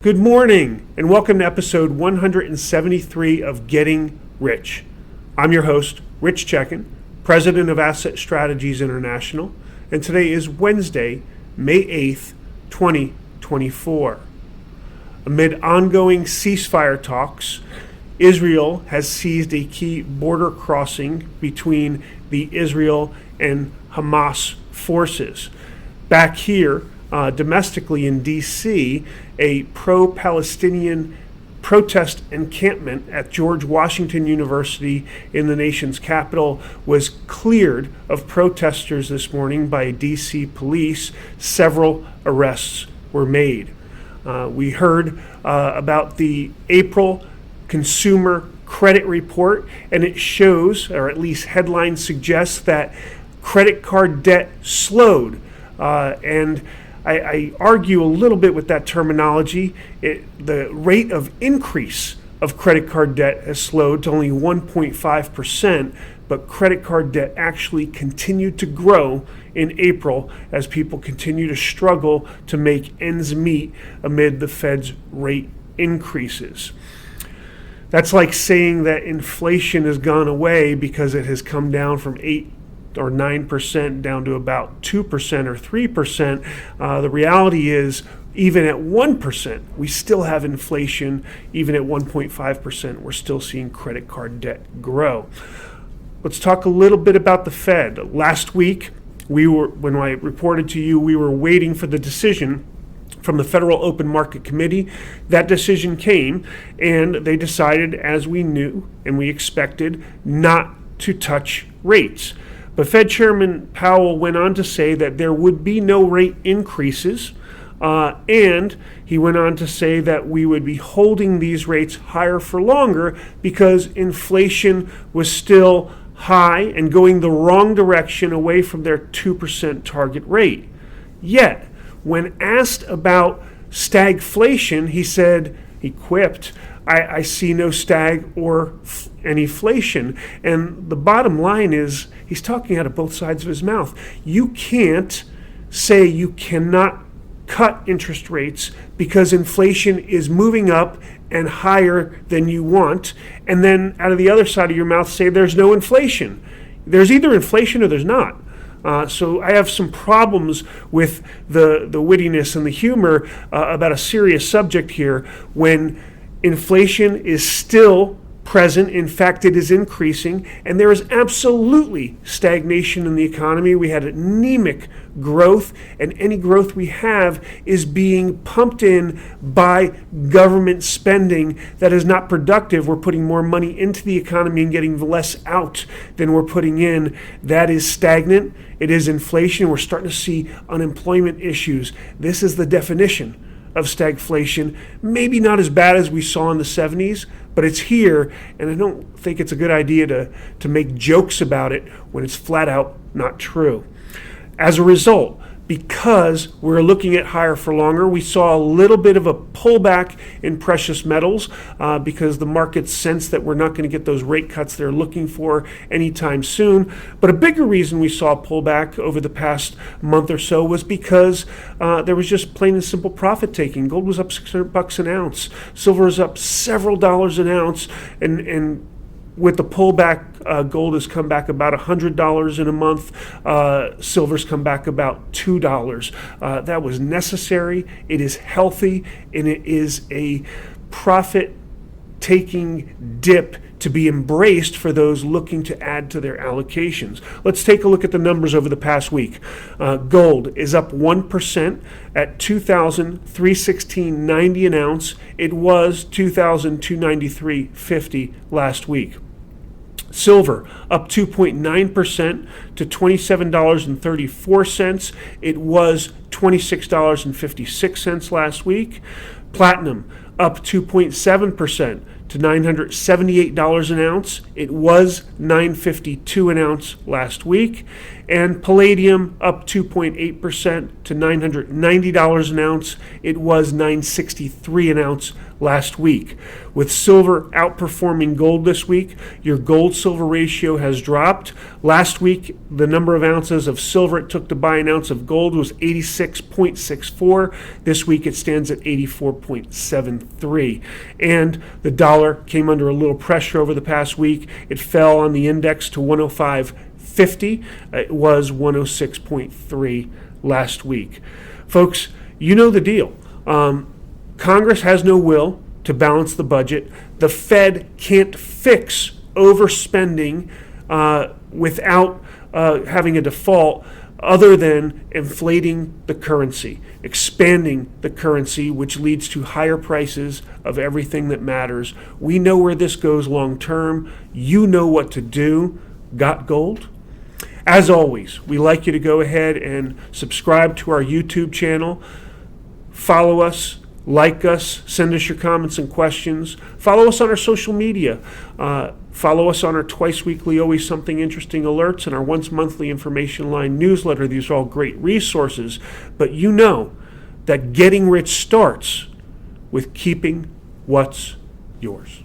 Good morning, and welcome to episode 173 of Getting Rich. I'm your host, Rich Checkan, president of Asset Strategies International, and today is Wednesday, May 8th, 2024. Amid ongoing ceasefire talks, Israel has seized a key border crossing between the Israel and Hamas forces. Back here, domestically in D.C., a pro-Palestinian protest encampment at George Washington University in the nation's capital was cleared of protesters this morning by D.C. police. Several arrests were made. We heard about the April Consumer Credit Report, and it shows, or at least headlines suggest, that credit card debt slowed. And I argue a little bit with that terminology. The rate of increase of credit card debt has slowed to only 1.5%, but credit card debt actually continued to grow in April as people continue to struggle to make ends meet amid the Fed's rate increases. That's like saying that inflation has gone away because it has come down from 8 or 9% down to about 2% or 3%. The reality is, even at 1%, we still have inflation. Even at 1.5%, we're still seeing credit card debt grow. Let's talk a little bit about the Fed. Last week, when I reported to you, we were waiting for the decision from the Federal Open Market Committee. That decision came, and they decided, as we knew and we expected, not to touch rates. But Fed Chairman Powell went on to say that there would be no rate increases, and he went on to say that we would be holding these rates higher for longer because inflation was still high and going the wrong direction away from their 2% target rate. Yet, when asked about stagflation, he quipped, I see no stag or any inflation. And the bottom line is, he's talking out of both sides of his mouth. You can't say you cannot cut interest rates because inflation is moving up and higher than you want, and then out of the other side of your mouth say there's no inflation. There's either inflation or there's not. So I have some problems with the wittiness and the humor about a serious subject here when inflation is still present. In fact, it is increasing, and there is absolutely stagnation in the economy. We had anemic growth, and any growth we have is being pumped in by government spending that is not productive. We're putting more money into the economy and getting less out than we're putting in. That is stagnant. It is inflation. We're starting to see unemployment issues. This is the definition of stagflation. Maybe not as bad as we saw in the 70s, but it's here, and I don't think it's a good idea to make jokes about it when it's flat out not true. As a result, because we're looking at higher for longer, we saw a little bit of a pullback in precious metals because the market sensed that we're not going to get those rate cuts they're looking for anytime soon. But a bigger reason we saw a pullback over the past month or so was because there was just plain and simple profit taking. Gold was up $600 an ounce. Silver was up several dollars an ounce, and with the pullback, gold has come back about $100 in a month. Silver's come back about $2. That was necessary. It is healthy, and it is a profit-taking dip to be embraced for those looking to add to their allocations. Let's take a look at the numbers over the past week. Gold is up 1% at $2,316.90 an ounce. It was $2,293.50 last week. Silver up 2.9% to $27.34. It was $26.56 last week. Platinum up 2.7% to $978 an ounce. It was $952 an ounce last week. And palladium up 2.8% to $990 an ounce. It was $963 an ounce last week. With silver outperforming gold this week, your gold-silver ratio has dropped. Last week, the number of ounces of silver it took to buy an ounce of gold was 86.64. This week it stands at 84.73. And the dollar came under a little pressure over the past week. It fell on the index to 105.50. It was 106.3 last week. Folks, you know the deal. Congress has no will to balance the budget. The Fed can't fix overspending without having a default other than inflating the currency, expanding the currency, which leads to higher prices of everything that matters. We know where this goes long term. You know what to do. Got gold? As always, we like you to go ahead and subscribe to our YouTube channel. Follow us. Like us, send us your comments and questions. Follow us on our social media. Follow us on our twice weekly Always Something Interesting alerts and our once monthly information line newsletter. These are all great resources. But you know that getting rich starts with keeping what's yours.